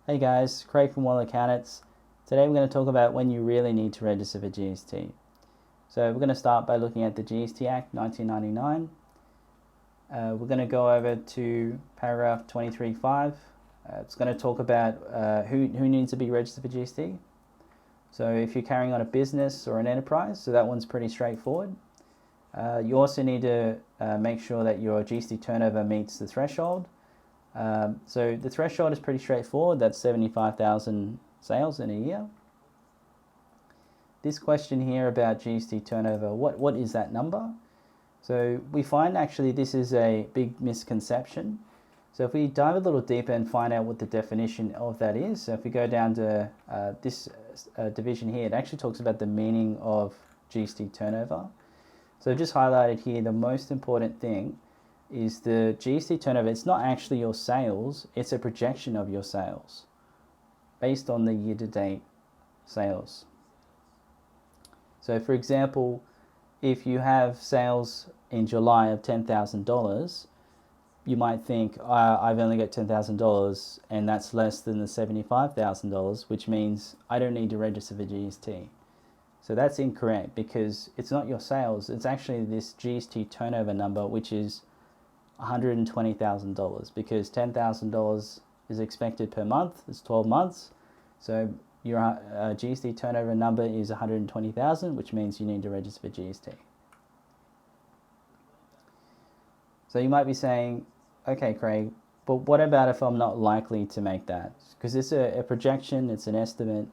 Hey guys, Craig from Wattle Accountants. Today we're going to talk about when you really need to register for GST. So we're going to start by looking at the GST Act 1999. We're going to go over to paragraph 23.5. It's going to talk about who needs to be registered for GST. So if you're carrying on a business or an enterprise, so that one's pretty straightforward. You also need to make sure that your GST turnover meets the threshold. So the threshold is pretty straightforward. That's 75,000 sales in a year. This question here about GST turnover, what is that number? So we find actually this is a big misconception. So if we dive a little deeper and find out what the definition of that is, so if we go down to this division here, it actually talks about the meaning of GST turnover. So I've just highlighted here the most important thing is the GST turnover. It's not actually your sales, it's a projection of your sales based on the year-to-date sales. So for example, if you have sales in July of $10,000, you might think, I've only got $10,000 and that's less than the $75,000, which means I don't need to register for GST. So that's incorrect because it's not your sales, it's actually this GST turnover number, which is $120,000 because $10,000 is expected per month. It's 12 months, so your GST turnover number is 120,000, which means you need to register for GST. So you might be saying, okay, Craig, but what about if I'm not likely to make that? Because it's a projection, it's an estimate.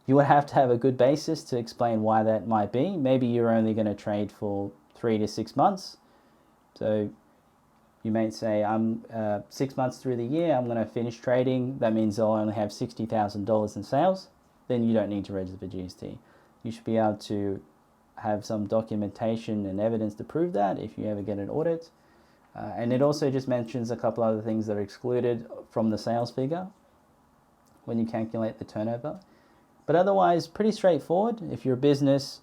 You would have to have a good basis to explain why that might be. Maybe you're only going to trade for 3 to 6 months. So you may say, I'm 6 months through the year, I'm going to finish trading. That means I'll only have $60,000 in sales. Then you don't need to register for GST. You should be able to have some documentation and evidence to prove that if you ever get an audit. And it also just mentions a couple other things that are excluded from the sales figure when you calculate the turnover. But otherwise, pretty straightforward. If you're a business,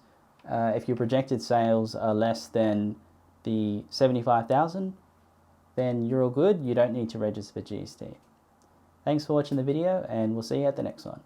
if your projected sales are less than the 75,000, then you're all good. You don't need to register for GST. Thanks for watching the video, and we'll see you at the next one.